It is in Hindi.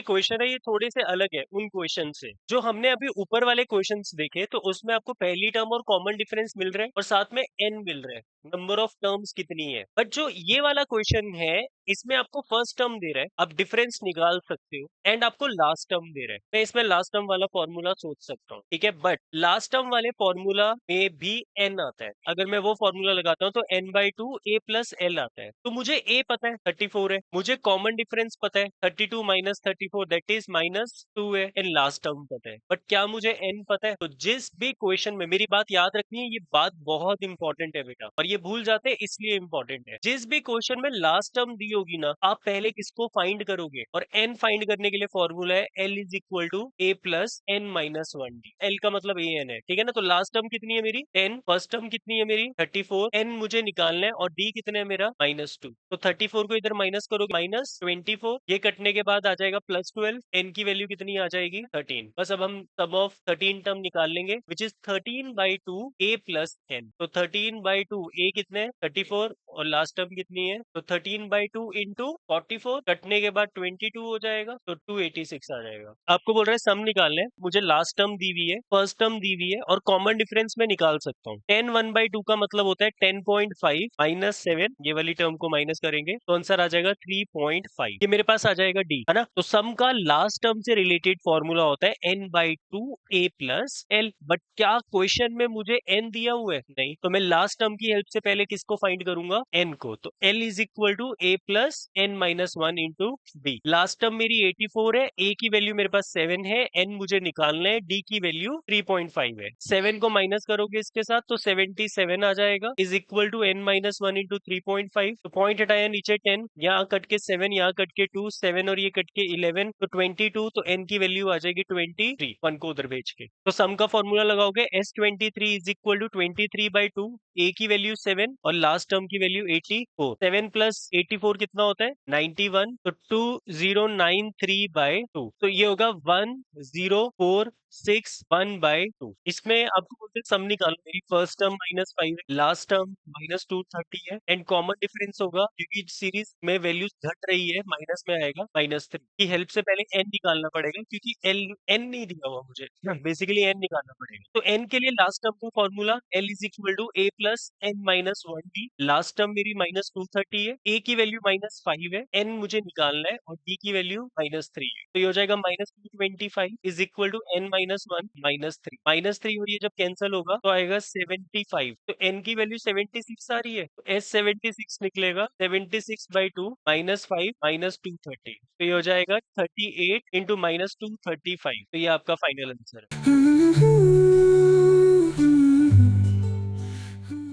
क्वेश्चन है ये थोड़े से अलग है उन क्वेश्चन से जो हमने अभी ऊपर वाले क्वेश्चंस देखे, तो उसमें आपको पहली टर्म और कॉमन डिफरेंस मिल रहा है और साथ में n मिल रहा है, नंबर ऑफ टर्म्स कितनी है। बट जो ये वाला क्वेश्चन है, इसमें आपको फर्स्ट टर्म दे रहा है, आप डिफरेंस निकाल सकते हो, एंड आपको लास्ट टर्म दे रहा है। मैं इसमें लास्ट टर्म वाला फॉर्मूला सोच सकता हूँ, ठीक है। बट लास्ट टर्म वाले फॉर्मूला में भी n आता है। अगर मैं वो फॉर्मूला लगाता हूँ तो n/2 a प्लस l आता है। तो मुझे a पता है 34 है, मुझे कॉमन डिफरेंस पता है 32 माइनस 34 दैट इज -2 है, एंड लास्ट टर्म पता है। बट क्या मुझे n पता है? तो जिस भी क्वेश्चन में, मेरी बात याद रखनी है, ये बात बहुत इंपॉर्टेंट है बेटा, और ये भूल जाते हैं इसलिए इंपॉर्टेंट है। जिस भी क्वेश्चन में लास्ट टर्म दी होगी ना, आप पहले किसको फाइंड करोगे, और n फाइंड करने के लिए फॉर्मूला है l is equal to a plus n minus 1d। l का मतलब an है, ठीक है ना। तो लास्ट टर्म कितनी है मेरी 10, फर्स्ट टर्म कितनी है मेरी 34, n मुझे निकालना है, और d कितना है मेरा -2। तो 34 को इधर माइनस करोगे -24, ये कटने के बाद आ जाएगा +12, n की वैल्यू कितनी आ जाएगी 13। बस अब हम सम ऑफ 13 टर्म निकाल लेंगे, which is 13/2 a plus n। तो 13/2 a कितने है 34, और लास्ट टर्म कितनी है, तो 13/2 इंटू 44, कटने के बाद 22 हो जाएगा, तो 286 आ जाएगा। आपको बोल रहा है सम निकालना है, मुझे लास्ट टर्म दी हुई है, फर्स्ट टर्म दी हुई है, और कॉमन डिफरेंस में निकाल सकता हूँ। 10 1/2 का मतलब होता है 10.5 -7, ये वाली टर्म को माइनस करेंगे तो आंसर आ जाएगा 3.5। ये मेरे पास आ जाएगा डी, है ना। तो सम का लास्ट टर्म से रिलेटेड फॉर्मूला होता है n/2 a plus l। But क्या क्वेश्चन में मुझे n दिया हुआ है? नहीं। तो मैं लास्ट टर्म की हेल्प से पहले किसको फाइंड करूंगा, n को। तो l is equal to a plus n minus 1 into d। Last term मेरी 84 है, a की वैल्यू मेरे पास 7 है, n मुझे निकालना है, d की वैल्यू 3.5 है। 7 को माइनस करोगे इसके साथ तो 77 आ जाएगा, is equal to n minus 1 into 3.5। तो पॉइंट हटाया नीचे 10, यहाँ कट के 7, यहाँ कट के 2, 7 और ये कट के 11, तो 22, तो n की वैल्यू आ जाएगी 23, 1 को उधर भेज के। तो सम का फॉर्मूला लगाओगे S23 is equal to 23/2, a की वैल्यू 7 और लास्ट टर्म की वैल्यू 84। 7 प्लस 84 कितना होता है 91, तो 2093/2, तो ये होगा 1046/2। इसमें आपको बोलते हैं सम निकालो, मेरी फर्स्ट टर्म -5 है, लास्ट टर्म -230 है, एंड कॉमन डिफरेंस होगा क्योंकि सीरीज में वैल्यूज घट रही है, माइनस में आएगा -3 की हेल्प से पहले n निकालना पड़ेगा, क्योंकि एल n नहीं दिया हुआ मुझे, बेसिकली n निकालना पड़ेगा। तो n के लिए लास्ट टर्म का formula l is equal to a plus n minus 1d। Last term मेरी -230 है, a की वैल्यू -5 है, n मुझे निकालना है, और d की वैल्यू -3 है। तो ये हो जाएगा -225 is equal to n minus 1 -3, -3, और ये जब कैंसिल होगा तो आएगा 75। तो n की वैल्यू 76 आ रही है, तो S76 निकलेगा 76/2 -5 -230। तो ये हो जाएगा 38 इंटू -235। तो ये आपका फाइनल आंसर है।